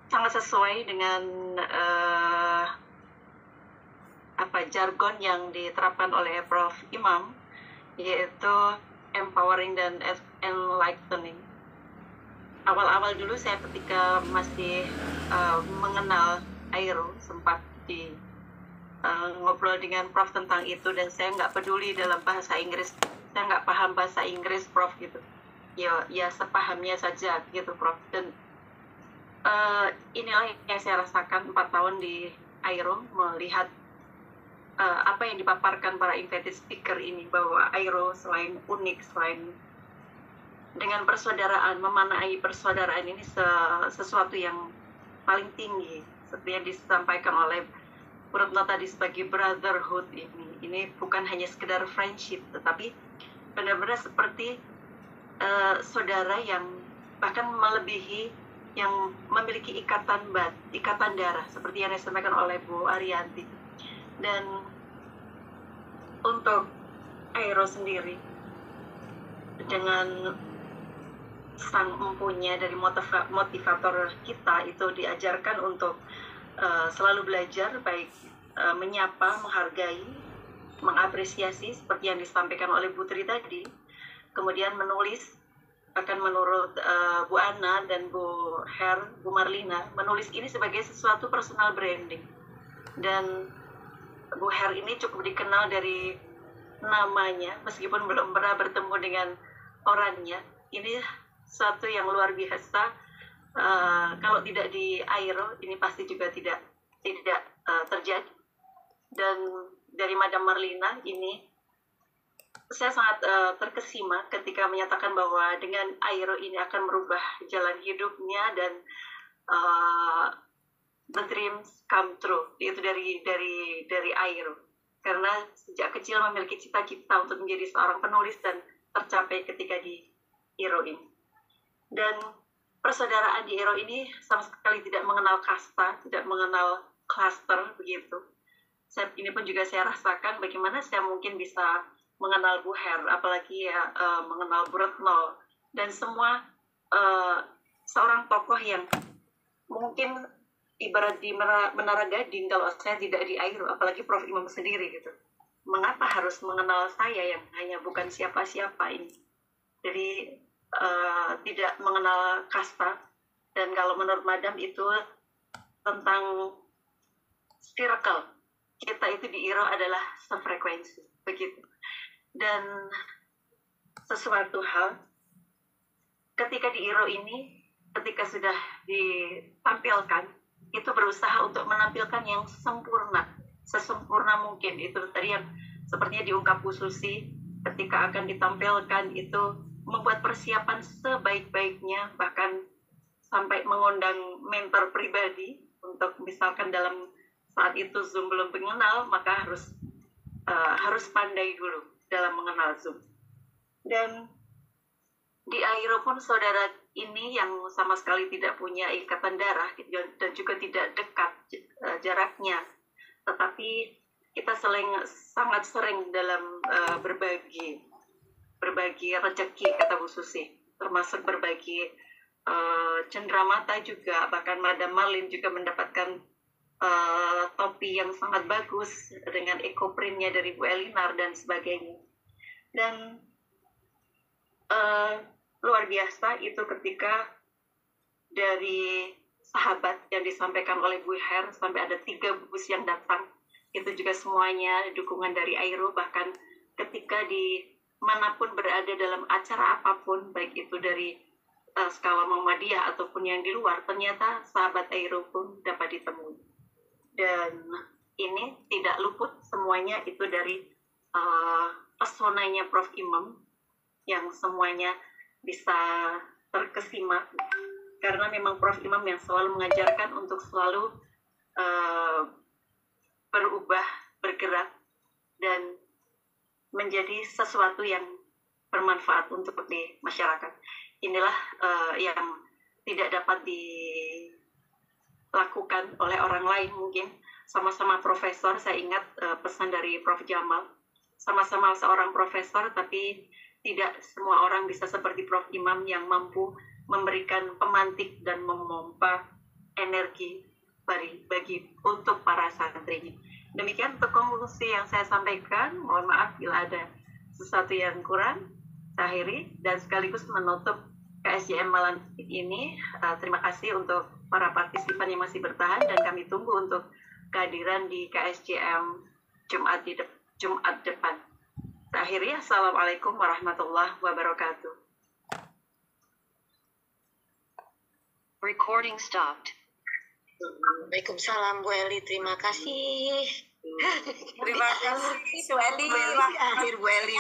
sangat sesuai dengan jargon yang diterapkan oleh Prof. Imam, yaitu empowering dan enlightening. Awal-awal dulu saya ketika masih mengenal Airo, sempat di ngobrol dengan Prof tentang itu, dan saya nggak peduli dalam bahasa Inggris, saya nggak paham bahasa Inggris Prof gitu, ya sepahamnya saja gitu Prof. Dan inilah yang saya rasakan 4 tahun di Airo, melihat apa yang dipaparkan para invited speaker ini, bahwa Airo selain unik, selain dengan persaudaraan, memanai persaudaraan ini sesuatu yang paling tinggi, seperti yang disampaikan oleh Retno tadi sebagai brotherhood ini bukan hanya sekedar friendship, tetapi benar-benar seperti saudara yang bahkan melebihi, yang memiliki ikatan darah, seperti yang disampaikan oleh Bu Arianti. Dan untuk Airo sendiri, dengan sang empunya dari motivator kita itu diajarkan untuk selalu belajar, baik menyapa, menghargai, mengapresiasi seperti yang disampaikan oleh Bu Tri tadi, kemudian menulis, bahkan menurut Bu Ana dan Bu Marlina, menulis ini sebagai sesuatu personal branding. Dan Bu Her ini cukup dikenal dari namanya, meskipun belum pernah bertemu dengan orangnya. Ini sesuatu yang luar biasa. Kalau tidak di Airo, ini pasti juga tidak terjadi. Dan dari Madam Marlina ini, saya sangat terkesima ketika menyatakan bahwa dengan Airo ini akan merubah jalan hidupnya, dan the dreams come true. Itu dari Airo, karena sejak kecil memiliki cita-cita untuk menjadi seorang penulis dan tercapai ketika di Airo ini. Dan persaudaraan di Airo ini sama sekali tidak mengenal kasta, tidak mengenal klaster begitu. Ini pun juga saya rasakan bagaimana saya mungkin bisa mengenal Bu Her, apalagi ya mengenal Bu Retno, dan semua seorang tokoh yang mungkin ibarat di Menara Gading, kalau saya tidak di Airo, apalagi Prof. Imam sendiri gitu. Mengapa harus mengenal saya yang hanya bukan siapa-siapa ini? Jadi tidak mengenal kasta. Dan kalau menurut Madam itu tentang circle, kita itu di Airo adalah sefrekuensi begitu. Dan sesuatu hal ketika di Airo ini, ketika sudah ditampilkan, itu berusaha untuk menampilkan yang sesempurna mungkin. Itu tadi yang sepertinya diungkap Bu Susi, ketika akan ditampilkan itu membuat persiapan sebaik-baiknya, bahkan sampai mengundang mentor pribadi untuk, misalkan dalam saat itu Zoom belum mengenal, maka harus pandai dulu dalam mengenal Zoom. Dan di Airo pun saudara ini yang sama sekali tidak punya ikatan darah dan juga tidak dekat jaraknya, tetapi kita sangat sering dalam berbagi rezeki, kata Bu Susi, termasuk berbagi cenderamata juga. Bahkan Madam Marlin juga mendapatkan topi yang sangat bagus dengan ekoprintnya dari Bu Elinar dan sebagainya. Dan luar biasa itu ketika dari sahabat yang disampaikan oleh Bu Her, sampai ada 3 bus yang datang, itu juga semuanya dukungan dari Airo. Bahkan ketika di manapun berada dalam acara apapun, baik itu dari skala Muhammadiyah ataupun yang di luar, ternyata sahabat Airo pun dapat ditemui. Dan ini tidak luput semuanya itu dari pesonanya Prof. Imam, yang semuanya bisa terkesima, karena memang Prof. Imam yang selalu mengajarkan untuk selalu berubah, bergerak, dan menjadi sesuatu yang bermanfaat untuk di masyarakat. Inilah yang tidak dapat dilakukan oleh orang lain mungkin. Sama-sama profesor, saya ingat pesan dari Prof. Jamal, sama-sama seorang profesor, tapi tidak semua orang bisa seperti Prof. Imam yang mampu memberikan pemantik dan memompa energi bagi untuk para santri. Demikian untuk konklusi yang saya sampaikan. Mohon maaf bila ada sesuatu yang kurang. Saya akhiri dan sekaligus menutup KSJM malam ini. Terima kasih untuk para partisipan yang masih bertahan dan kami tunggu untuk kehadiran di KSJM Jumat depan. Saya akhiri. Assalamualaikum warahmatullahi wabarakatuh. Recording stopped. Waalaikumsalam Bu Eli, terima kasih. Terima kasih Bu Eli. Akhir Bu Eli.